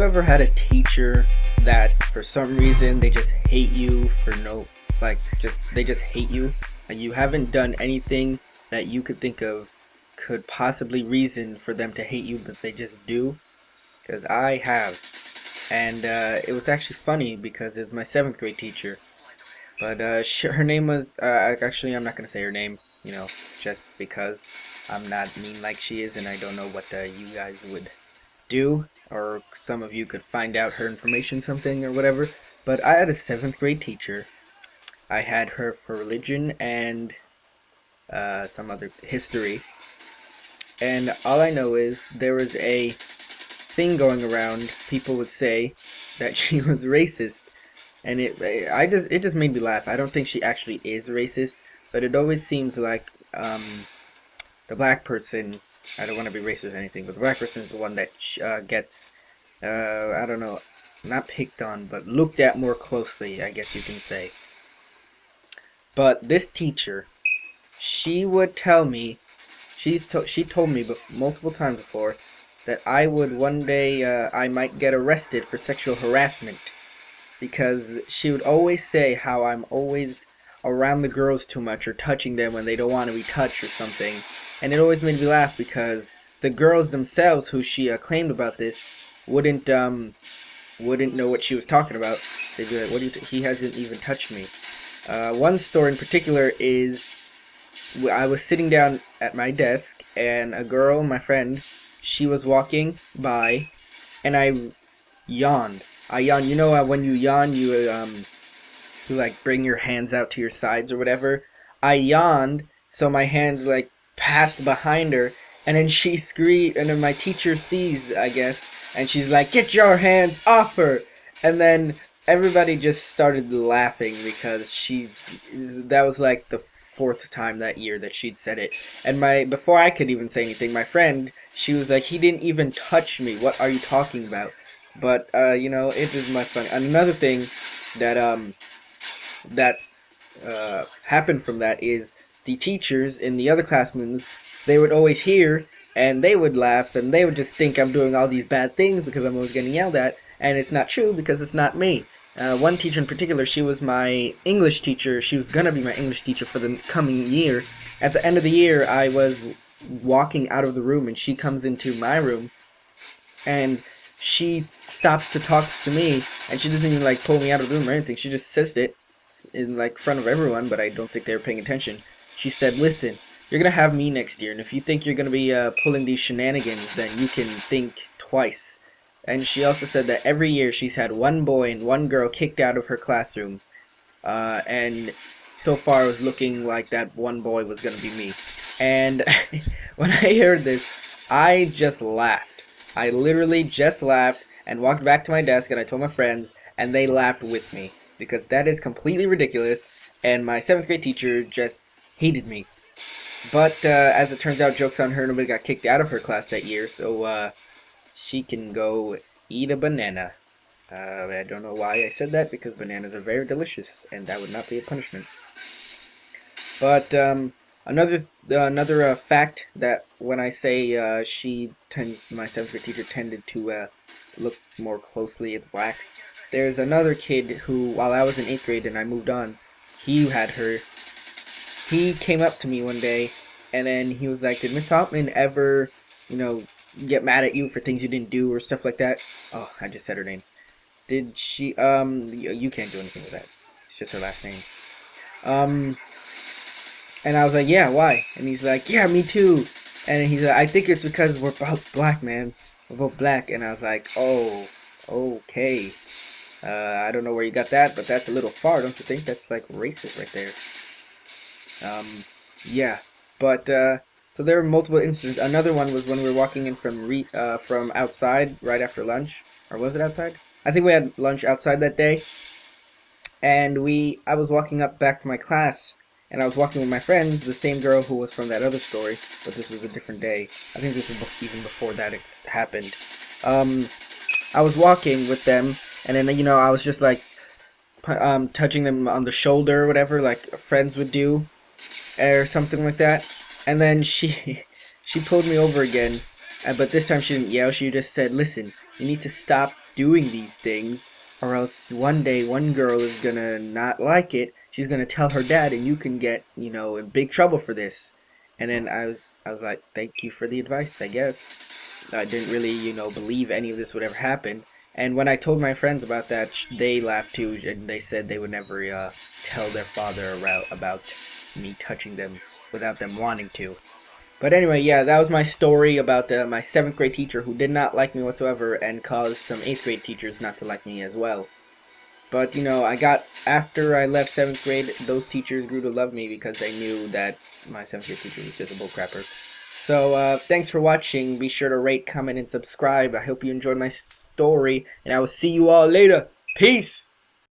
ever had a teacher that for some reason they just hate you for no, like, they just hate you, and you haven't done anything that you could think of could possibly reason for them to hate you, but they just do? Because I have. And it was actually funny because it was my 7th grade teacher. But her name was, actually, I'm not going to say her name, just because I'm not mean like she is, and I don't know what you guys would do, or some of you could find out her information, something, or whatever. But I had a 7th grade teacher. I had her for religion and some other history. And all I know is there was a thing going around. People would say that she was racist, and it just made me laugh. I don't think she actually is racist, but it always seems like the black person. I don't want to be racist or anything, but the black person is the one that gets I don't know, not picked on, but looked at more closely, I guess you can say. But this teacher, she would tell me, she told me multiple times before that I would one day, I might get arrested for sexual harassment, because she would always say how I'm always around the girls too much or touching them when they don't want to be touched or something. And it always made me laugh because the girls themselves who she claimed about this wouldn't know what she was talking about. They'd be like, "What do you? He hasn't even touched me." One story in particular is I was sitting down at my desk, and a girl, my friend, she was walking by, and I yawned. I yawned. You know, when you yawn, you like bring your hands out to your sides or whatever. I yawned, so my hands like passed behind her, and then she screamed, and then my teacher sees, I guess, and she's like, "Get your hands off her!" And then everybody just started laughing because that was like the 4th time that year that she'd said it. And before I could even say anything, my friend, she was like, "He didn't even touch me. What are you talking about?" But it is my fun. Another thing that happened from that is the teachers in the other classrooms, they would always hear, and they would laugh, and they would just think I'm doing all these bad things because I'm always getting yelled at, and it's not true because it's not me. One teacher in particular, she was my English teacher. She was gonna be my English teacher for the coming year. At the end of the year, I was walking out of the room, and she comes into my room, and she stops to talk to me, and she doesn't even like pull me out of the room or anything. She just says it in like front of everyone, but I don't think they were paying attention. She said, "Listen, you're gonna have me next year, and if you think you're gonna be pulling these shenanigans, then you can think twice." And she also said that every year she's had one boy and one girl kicked out of her classroom, and so far it was looking like that one boy was gonna be me. And when I heard this, I just laughed. I literally just laughed and walked back to my desk, and I told my friends, and they laughed with me because that is completely ridiculous, and my 7th grade teacher just hated me. But as it turns out, joke's on her, nobody got kicked out of her class that year, so she can go eat a banana. I don't know why I said that, because bananas are very delicious, and that would not be a punishment. But another fact that when I say my 7th grade teacher tended to look more closely at blacks, there's another kid who, while I was in 8th grade and I moved on, he had her. He came up to me one day, and then he was like, "Did Miss Hoffman ever, get mad at you for things you didn't do or stuff like that?" Oh, I just said her name. Did she, you can't do anything with that. It's just her last name. And I was like, "Yeah, why?" And he's like, "Yeah, me too." And he's like, "I think it's because we're both black, man. We're both black." And I was like, "Oh, okay. I don't know where you got that, but that's a little far, don't you think? That's like racist right there." Yeah. But so there were multiple instances. Another one was when we were walking in from outside right after lunch, or was it outside? I think we had lunch outside that day, and I was walking up back to my class, and I was walking with my friend, the same girl who was from that other story, but this was a different day. I think this was even before that it happened. I was walking with them, and then I was just like touching them on the shoulder or whatever, like friends would do, or something like that. And then she pulled me over again, but this time she didn't yell. She just said, "Listen, you need to stop doing these things, or else one day one girl is gonna not like it. She's gonna tell her dad, and you can get, in big trouble for this. And then I was like, thank you for the advice, I guess. I didn't really, believe any of this would ever happen. And when I told my friends about that, they laughed too, and they said they would never tell their father about me touching them without them wanting to. But anyway, yeah, that was my story about my seventh grade teacher who did not like me whatsoever and caused some eighth grade teachers not to like me as well. But after I left seventh grade, those teachers grew to love me because they knew that my seventh grade teacher was just a bullcrapper. So thanks for watching. Be sure to rate, comment, and subscribe. I hope you enjoyed my story, and I will see you all later. Peace!